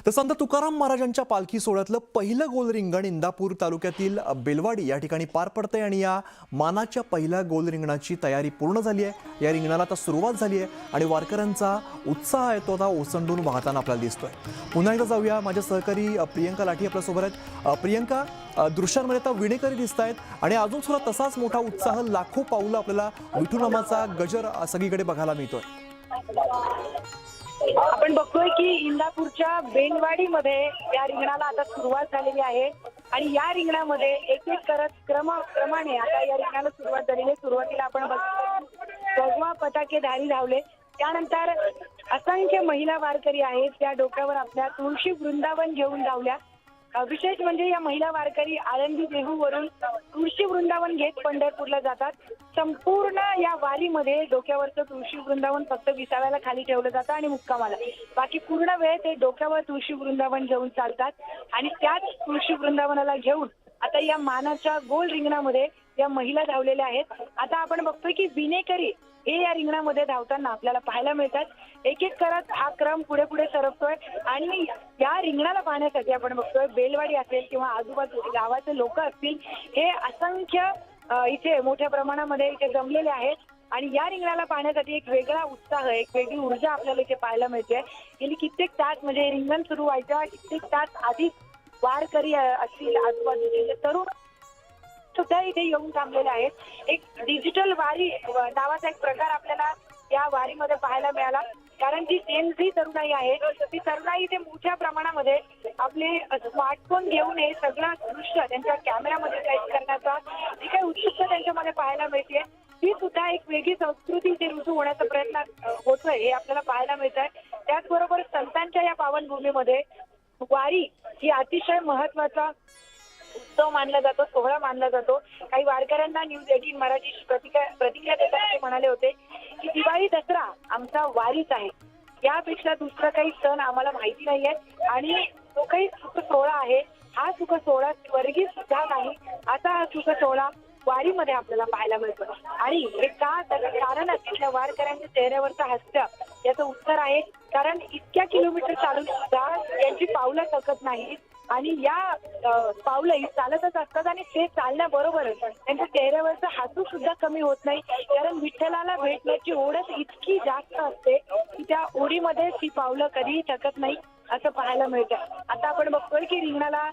तर संत तुकाराम महाराजांच्या पालखी सोहळ्यातलं पहिलं गोल रिंगण इंदापूर तालुक्यातील बेलवाडी या ठिकाणी पार पडतंय आणि या मानाच्या पहिल्या गोल रिंगणाची तयारी पूर्ण झाली आहे। या रिंगणाला आता सुरुवात झाली आहे आणि वारकऱ्यांचा उत्साह आहे तो आता ओसंडून वाहताना आपल्याला दिसतोय। पुन्हा एकदा जाऊया, माझे सहकारी प्रियंका लाठी आपल्या सोबत आहेत। प्रियंका, दृश्यांमध्ये आता विणेकरी दिसत आहेत आणि अजून सुद्धा तसाच मोठा उत्साह, लाखो पाऊलं आपल्याला विठुनामाचा गजर सगळीकडे बघायला मिळतोय। आपण बघतोय की इंदापूरच्या बेलवाडीमध्ये या रिंगणाला आता सुरुवात झालेली आहे आणि या रिंगणामध्ये एक एक करत क्रमाने आता या रिंगणाला सुरुवात झालेली आहे। सुरुवातीला आपण भगवा पताकेधारी धावले, त्यानंतर असंख्य महिला वारकरी आहेत त्या डोक्यावर आपल्या तुळशी वृंदावन घेऊन धावल्या। विशेष म्हणजे या महिला वारकरी आळंदी देहूवरून तुळशी वृंदावन घेत पंढरपूरला जातात। संपूर्ण या वारीमध्ये डोक्यावरचं तुळशी वृंदावन फक्त विसाव्याला खाली ठेवलं जातं आणि मुक्कामाला, बाकी पूर्ण वेळ ते डोक्यावर तुळशी वृंदावन घेऊन चालतात आणि त्याच तुळशी वृंदावनाला घेऊन आता या मानाच्या गोल रिंगणामध्ये या महिला धावलेल्या आहेत। आता आपण बघतोय की विणेकरी हे या रिंगणामध्ये धावताना आपल्याला पाहायला मिळतात। एक एक करत हा क्रम पुढे पुढे सरकतोय आणि या रिंगणाला पाहण्यासाठी आपण बघतोय बेलवाडी असेल किंवा आजूबाजू गावाचे लोक असतील, हे असंख्य इथे मोठ्या प्रमाणामध्ये इथे जमलेले आहेत आणि या रिंगणाला पाहण्यासाठी एक वेगळा उत्साह, एक वेगळी ऊर्जा आपल्याला इथे पाहायला मिळते। गेली कित्येक तास म्हणजे रिंगण सुरू व्हायच्या कित्येक तास आधी वारकरी असतील, आजूबाजूचे तरुण सुद्धा इथे येऊन थांबलेले आहेत। एक डिजिटल वारी नावाचा एक प्रकार आपल्याला या वारीमध्ये पाहायला मिळाला, कारण जी जेनझी तरुणाई आहे ती तरुणाई इथे मोठ्या प्रमाणामध्ये आपले स्मार्टफोन घेऊन हे सगळं दृश्य त्यांच्या कॅमेऱ्यामध्ये कैद करण्याचा जी काही उत्सुकता त्यांच्यामध्ये पाहायला मिळते, ती सुद्धा एक वेगळी संस्कृती इथे रुजू होण्याचा प्रयत्न होतोय हे आपल्याला पाहायला मिळत आहे। त्याचबरोबर संतांच्या या पावनभूमीमध्ये वारी ही अतिशय महत्वाचा उत्सव मानला जातो, सोहळा मानला जातो। काही वारकऱ्यांना न्यूज 18 मराठी प्रतिक्रिया देताना ते म्हणाले होते की दिवाळी दसरा आमचा वारीच आहे, यापेक्षा दुसरा काही सण आम्हाला माहिती नाहीये आणि तो काही सुख सोहळा आहे, हा सुख सोहळा स्वर्गीय सुद्धा नाही, असा हा सुख सोहळा वारीमध्ये आपल्याला पाहायला मिळतो। आणि हे का, त्याचं कारण असलेल्या वारकऱ्यांच्या चेहऱ्यावरचं हास्य याचं उत्तर आहे, कारण इतक्या किलोमीटर चालून सुद्धा त्यांची पावलं थकत नाहीत आणि या पावलं ही चालतच असतात आणि ते चालण्याबरोबरच त्यांच्या चेहऱ्यावरचं हसू सुद्धा कमी होत नाही, कारण विठ्ठलाला भेटण्याची ओढच इतकी जास्त असते की त्या ओढीमध्ये ती पावलं कधीही थकत नाही असं पाहायला मिळतं। आता आपण बघतोय की रिंगणाला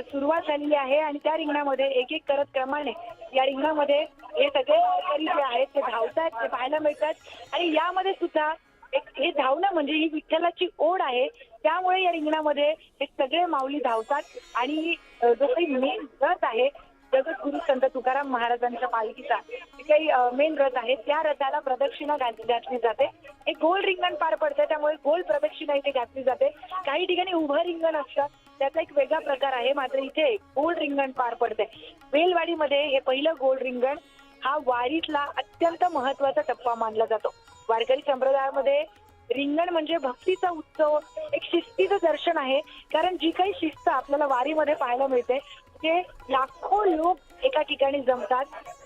सुरुवात झालेली आहे आणि त्या रिंगणामध्ये एक एक करत क्रमाने या रिंगणामध्ये हे सगळे वारकरी जे आहेत ते धावतात, ते पाहायला मिळतात आणि यामध्ये सुद्धा एक हे धावणं म्हणजे ही विठ्ठलाची ओढ आहे, त्यामुळे या रिंगणामध्ये हे सगळे माऊली धावतात आणि जो काही मेन रथ आहे जगद्गुरु संत तुकाराम महाराजांच्या पालखीचा जे काही मेन रथ आहे त्या रथाला प्रदक्षिणा घातली जाते। एक गोल रिंगण पार पडते, त्यामुळे गोल प्रदक्षिणा इथे घातली जाते। काही ठिकाणी उभं रिंगण असतं, त्याचा एक वेगळा प्रकार आहे, मात्र इथे गोल रिंगण पार पडते। बेलवाडीमध्ये हे पहिलं गोल रिंगण हा वारीतला अत्यंत महत्वाचा टप्पा मानला जातो। वारकरी संप्रदायामध्ये रिंगण म्हणजे भक्तीचा उत्सव, एक शिस्तीचं दर्शन आहे, कारण जी काही शिस्त आपल्याला वारीमध्ये पाहायला मिळते ते लाखो लोक एका ठिकाणी जमतात,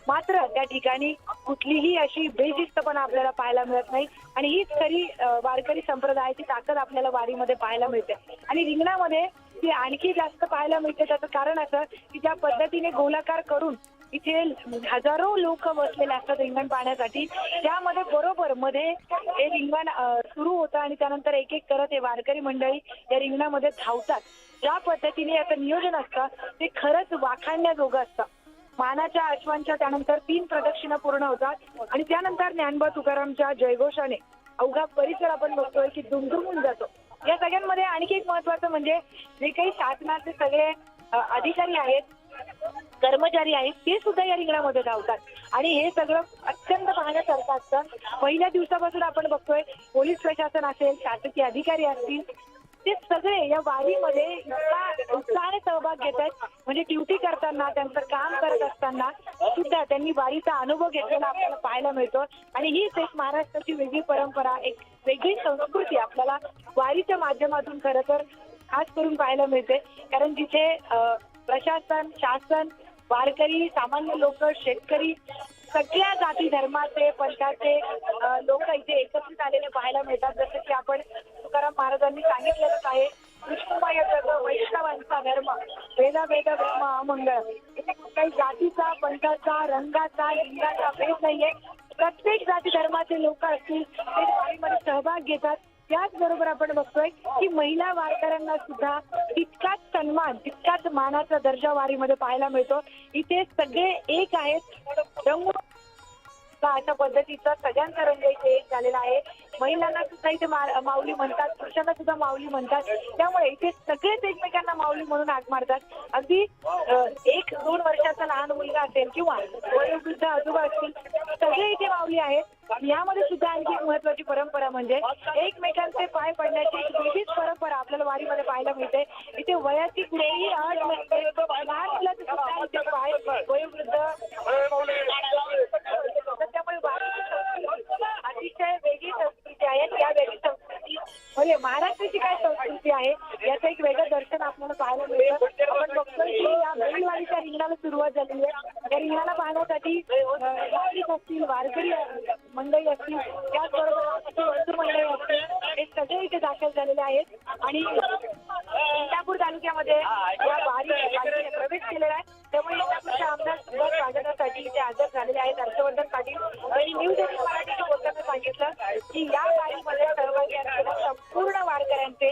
मात्र त्या ठिकाणी कुठलीही अशी बेशिस्तपणा आपल्याला पाहायला मिळत नाही आणि हीच खरी वारकरी संप्रदायाची ताकद आपल्याला वारीमध्ये पाहायला मिळते। आणि रिंगणामध्ये ती आणखी जास्त पाहायला मिळते, त्याचं कारण असं की ज्या पद्धतीने गोलाकार करून इथे हजारो लोक बसलेले असतात रिंगण पाहण्यासाठी, त्यामध्ये बरोबर मध्ये हे रिंगण सुरू होतं आणि त्यानंतर एक एक करत हे वारकरी मंडळी या रिंगणामध्ये धावतात। ज्या पद्धतीने याचं नियोजन असतं ते खरंच वाखाणण्याजोगं असतं। मानाच्या अश्वांच्या त्यानंतर 3 प्रदक्षिणा पूर्ण होतात आणि त्यानंतर ज्ञानोबा तुकारामच्या जयघोषाने अवघा परिसर आपण बघतोय की दुमदुमून जातो। या सगळ्यांमध्ये आणखी एक महत्वाचं म्हणजे जे काही शासनाचे सगळे अधिकारी आहेत, कर्मचारी आहेत, ते सुद्धा या रिंगणामध्ये धावतात आणि हे सगळं अत्यंत पाहण्यासारखं असतं। पहिल्या दिवसापासून आपण बघतोय पोलीस प्रशासन असेल, शासकीय अधिकारी असतील, ते सगळे या वारीमध्ये उत्साहाने सहभाग घेत आहेत, म्हणजे ड्युटी करताना, त्यांचं काम करत असताना सुद्धा त्यांनी वारीचा अनुभव घेतलेला आपल्याला पाहायला मिळतो आणि हीच एक महाराष्ट्राची वेगळी परंपरा, एक वेगळी संस्कृती आपल्याला वारीच्या माध्यमातून खरं तर खास करून पाहायला मिळते। कारण जिथे प्रशासन, शासन, वारकरी, सामान्य लोक, शेतकरी, सगळ्या जाती धर्माचे, पंथाचे लोक इथे एकत्रित आलेले पाहायला मिळतात। जसं की आपण तुकाराम महाराजांनी सांगितलेलंच आहे, कृष्ण भेद ब्रह्म अमंगळ. इथे काही जातीचा, पंथाचा, रंगाचा, लिंगाचा भेद नाहीये. प्रत्येक जाती धर्माचे लोक असतील ते वारीमध्ये सहभाग घेतात. त्याचबरोबर आपण बघतोय की महिला वारकऱ्यांना सुद्धा तितकाच सन्मान, तितकाच मानाचा दर्जा वारीमध्ये पाहायला मिळतो. इथे सगळे एक आहेत. रंग अशा पद्धतीचा सगळ्यांचा रंग इथे एक झालेला आहे. महिलांना सुद्धा इथे माऊली म्हणतात, पुरुषांना सुद्धा माऊली म्हणतात. त्यामुळे इथे सगळेच एकमेकांना माऊली म्हणून हाक मारतात. अगदी 1-2 वर्षाचा लहान मुलगा असेल किंवा वयोवृद्ध आजोबा असतील, सगळे इथे माऊली आहेत. यामध्ये सुद्धा आणखी एक महत्वाची परंपरा म्हणजे एकमेकांचे पाय पडण्याची एक वेगळीच परंपरा आपल्याला वारीमध्ये पाहायला मिळते. इथे वयाची कुठेही अट नसते. लहान मुलाचे सुद्धा इथे पाय, वयोवृद्ध, त्यामुळे अतिशय वेगळी संस्कृती आहे. या वेगळी संस्कृती म्हणजे महाराष्ट्राची काय संस्कृती आहे याचं एक वेगळं दर्शन आपल्याला पाहायला मिळतं. आपण बघतोय की या बैलवाडीच्या रिंगणाला सुरुवात झालेली आहे. या रिंगणाला पाहण्यासाठी नागरिक असतील, वारकरी मंडळी असतील, त्याचबरोबर वस्तू मंडळी असतील, हे सगळे इथे दाखल झालेले आहेत. आणि इंदापूर तालुक्यामध्ये या वारीने प्रवेश केलेला आहे. त्यामुळे इंदापूरचे आमदार सुद्धा स्वागतासाठी इथे हजर झालेले आहेत. हर्षवर्धन पाटील यांनी न्यूज 18 मराठीच्या बोलताना सांगितलं की या वारीमध्ये सहभागी असलेल्या संपूर्ण वारकऱ्यांचे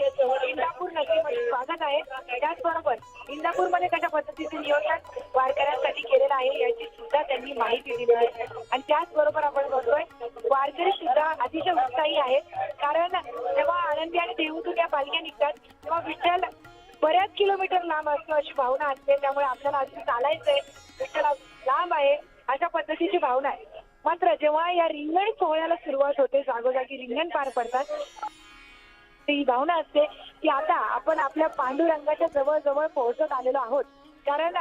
इंदापूर नगरीमध्ये स्वागत आहे. त्याचबरोबर इंदापूरमध्ये कशा पद्धतीचे नियोजन वारकऱ्यांसाठी केलेलं आहे याची सुद्धा त्यांनी माहिती दिली आहे. आणि त्याचबरोबर आपण बघतोय वारकरी सुद्धा अतिशय उत्साही आहेत. कारण जेव्हा आनंदी आणि देहूतून या पालख्या निघतात तेव्हा विठ्ठल बऱ्याच किलोमीटर लांब असतो अशी भावना असते. त्यामुळे आपल्याला अजून चालायचंय, विठ्ठल लांब आहे अशा पद्धतीची भावना आहे. मात्र जेव्हा या रिंगण सोहळ्याला सुरुवात होते, जागोजागी रिंगण पार पडतात, ही भावना असते की आता आपण आपल्या पांडुरंगाच्या जवळ पोहोचत आलेलो आहोत. कारण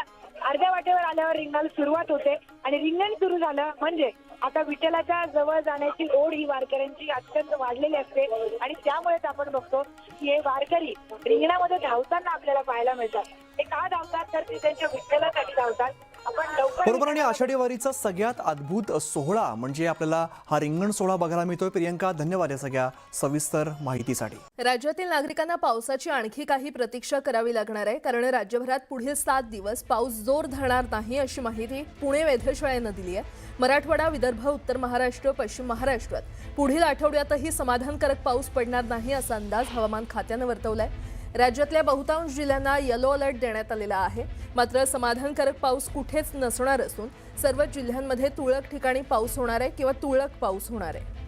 अर्ध्या वाटेवर आल्यावर रिंगणाला सुरुवात होते आणि रिंगण सुरू झालं म्हणजे आता विठ्ठलाच्या जवळ जाण्याची ओढ ही वारकऱ्यांची अत्यंत वाढलेली असते. आणि त्यामुळेच आपण बघतो की हे वारकरी रिंगणामध्ये धावताना आपल्याला पाहायला मिळतात. ते का धावतात तर ते त्यांच्या विठ्ठलासाठी धावतात. आपण लवकर बरोबर. आणि आषाढी वारीचा सगळ्यात अद्भुत सोहळा म्हणजे आपल्याला हा रिंगण सोहळा बघायला मिळतोय. प्रियंका, धन्यवाद या सगळ्या सविस्तर माहितीसाठी. राज्यातील नागरिकांना पावसाची आणखी काही प्रतीक्षा करावी लागणार आहे. कारण राज्यभरात पुढील 7 दिवस पाऊस जोर धरणार नाही अशी माहिती पुणे वेधशाळेनं दिली आहे. मराठवाडा, विदर्भ, उत्तर महाराष्ट्र, पश्चिम महाराष्ट्रात पुढील आठवड्यातही समाधानकारक पाऊस पडणार नाही असा अंदाज हवामान खात्यानं वर्तवलाय. राज्यातल्या बहुतांश जिल्ह्यांना येलो अलर्ट देण्यात आलेला आहे. मात्र समाधानकारक पाऊस कुठेच नसणार असून सर्व जिल्ह्यांमध्ये तुरळक ठिकाणी पाऊस होणार आहे किंवा तुरळक पाऊस होणार आहे.